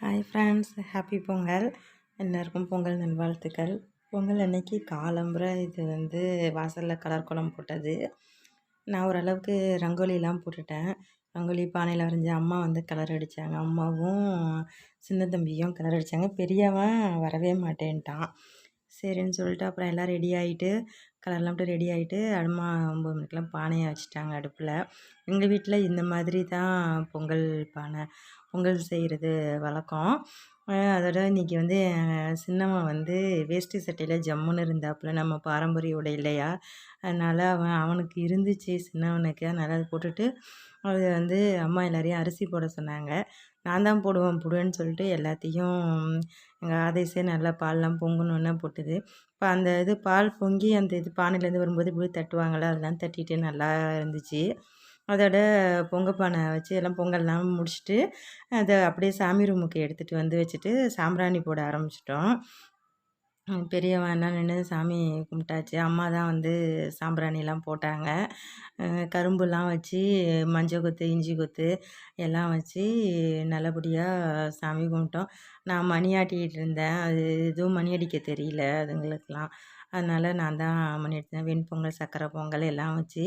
Hi friends, happy Pongal. எல்லாருக்கும் பொங்கல் நல்வாழ்த்துக்கள். பொங்கல் அன்னைக்கு காலம்புற இது வாசலில் கலர் கோலம் போட்டது. நான் ஓரளவுக்கு ரங்கோலிலாம் போட்டுட்டேன். ரங்கோலி பானையில் வரைஞ்சேன். அம்மா கலர் அடித்தாங்க. அம்மாவும் சின்ன தம்பியும் கலர் அடித்தாங்க. பெரியவன் வரவே மாட்டேன்ட்டான். சரின்னு சொல்லிட்டு அப்புறம் எல்லாம் ரெடி ஆகிட்டு கலர்லாம் போட்டு ரெடி ஆகிட்டு அம்மா 9 மணிக்கெலாம் பானையை வச்சுட்டாங்க அடுப்பில். எங்கள் வீட்டில் இந்த மாதிரி தான் பொங்கல் செய்கிறது வழக்கம். அதோட இன்றைக்கி சின்னவன் வேஷ்டி சட்டையில் ஜம்முன்னு இருந்தாப்புல, நம்ம பாரம்பரிய உடை இல்லையா, அதனால் அவனுக்கு இருந்துச்சு சின்னவனுக்கு. அதனால் அதை போட்டுட்டு அது அம்மா எல்லாரையும் அரிசி போட சொன்னாங்க. நான் தான் போடுவேன் போடுவேன்னு சொல்லிட்டு எல்லாத்தையும் எங்கள் ஆதேசே நல்லா பால்லாம் பொங்கணுன்னு போட்டுது. இப்போ அந்த பால் பொங்கி அந்த பானையிலேருந்து வரும்போது இப்படி தட்டுவாங்கள்ல, அதெல்லாம் தட்டிட்டு நல்லா இருந்துச்சு. அதோட பொங்கல் பானை வச்சு எல்லாம் பொங்கல்லாம் முடிச்சுட்டு அதை அப்படியே சாமி ரூமுக்கு எடுத்துகிட்டு வச்சுட்டு சாம்பிராணி போட ஆரம்பிச்சிட்டோம். பெரியவன் எல்லாம் நின்று சாமி கும்பிட்டாச்சு. அம்மா தான் சாம்பிராணிலாம் போட்டாங்க. கரும்புலாம் வச்சு மஞ்சள் கொத்து, இஞ்சி கொத்து எல்லாம் வச்சு நல்லபடியாக சாமி கும்பிட்டோம். நான் மணி ஆட்டிக்கிட்டு இருந்தேன். அது எதுவும் மணி அடிக்க தெரியல அதுங்களுக்கெலாம். அதனால் நான் தான் மணி அடித்தேன். வெண்பொங்கல், சர்க்கரை பொங்கல் எல்லாம் வச்சு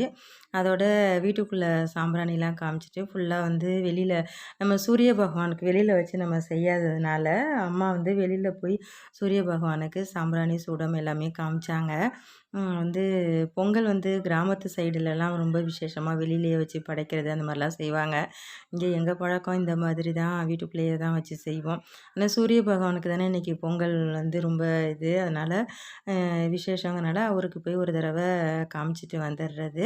அதோட வீட்டுக்குள்ளே சாம்பிராணிலாம் காமிச்சிட்டு ஃபுல்லாக வெளியில் நம்ம சூரிய பகவானுக்கு வெளியில் வச்சு நம்ம செய்யாததுனால அம்மா வெளியில் போய் சூரிய பகவானுக்கு சாம்பிராணி சூடம் எல்லாமே காமிச்சாங்க. பொங்கல் கிராமத்து சைடுலலாம் ரொம்ப விசேஷமாக வெளியிலேயே வச்சு படைக்கிறது அந்த மாதிரிலாம் செய்வாங்க. இங்கே எங்கள் பழக்கம் இந்த மாதிரி தான், வீட்டுக்குள்ளேயே தான் வச்சு செய்வோம். ஆனால் சூரிய பகவானுக்கு தானே இன்றைக்கி பொங்கல் ரொம்ப அதனால் விசேஷங்கிறனால அவருக்கு போய் ஒரு தடவை காமிச்சிட்டு வந்துடுறது.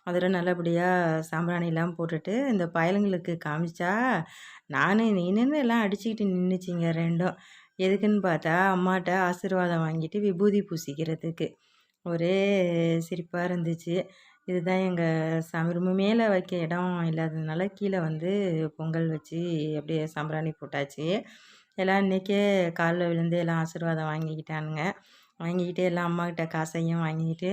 அதில் நல்லபடியாக சாம்பிராணிலாம் போட்டுட்டு இந்த பயலுங்களுக்கு காமிச்சா நீனுன்னு எல்லாம் அடிச்சுக்கிட்டு நின்றுச்சிங்க ரெண்டும். எதுக்குன்னு பார்த்தா அம்மாட்ட ஆசீர்வாதம் வாங்கிட்டு விபூதி பூசிக்கிறதுக்கு. ஒரே சிரிப்பாக இருந்துச்சு. இதுதான் எங்கள் சாமி ரூமு. மேலே வைக்க இடம் இல்லாததுனால கீழே பொங்கல் வச்சு அப்படியே சாம்பிராணி போட்டாச்சு. எல்லாம் இன்றைக்கே காலில் விழுந்து எல்லாம் ஆசீர்வாதம் வாங்கிக்கிட்டானுங்க. வாங்கிக்கிட்டு எல்லாம் அம்மாக்கிட்ட காசையும் வாங்கிக்கிட்டு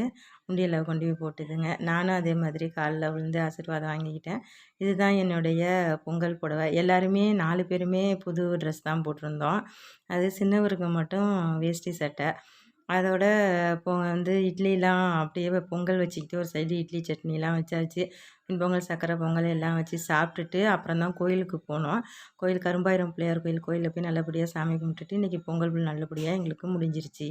உண்டியலில் கொண்டு போய் போட்டுதுங்க. நானும் அதே மாதிரி காலில் விழுந்து ஆசீர்வாதம் வாங்கிக்கிட்டேன். இதுதான் என்னுடைய பொங்கல் புடவை. எல்லாருமே 4 பேருமே புது ட்ரெஸ் தான் போட்டிருந்தோம். அது சின்னவருக்கு மட்டும் வேஷ்டி சட்டை. அதோட இப்போ இட்லிலாம் அப்படியே பொங்கல் வச்சுக்கிட்டு ஒரு சைடு இட்லி சட்னிலாம் வச்சாச்சு. பொங்கல், சக்கரை பொங்கல் எல்லாம் வச்சு சாப்பிட்டுட்டு அப்புறம் தான் கோயிலுக்கு போனோம். கோயில் கரும்பாயிரம் பிள்ளையார் கோயிலில் போய் நல்லபடியாக சாமி கும்பிட்டுட்டு இன்றைக்கி பொங்கல் நல்லபடியாக எங்களுக்கு முடிஞ்சிருச்சு.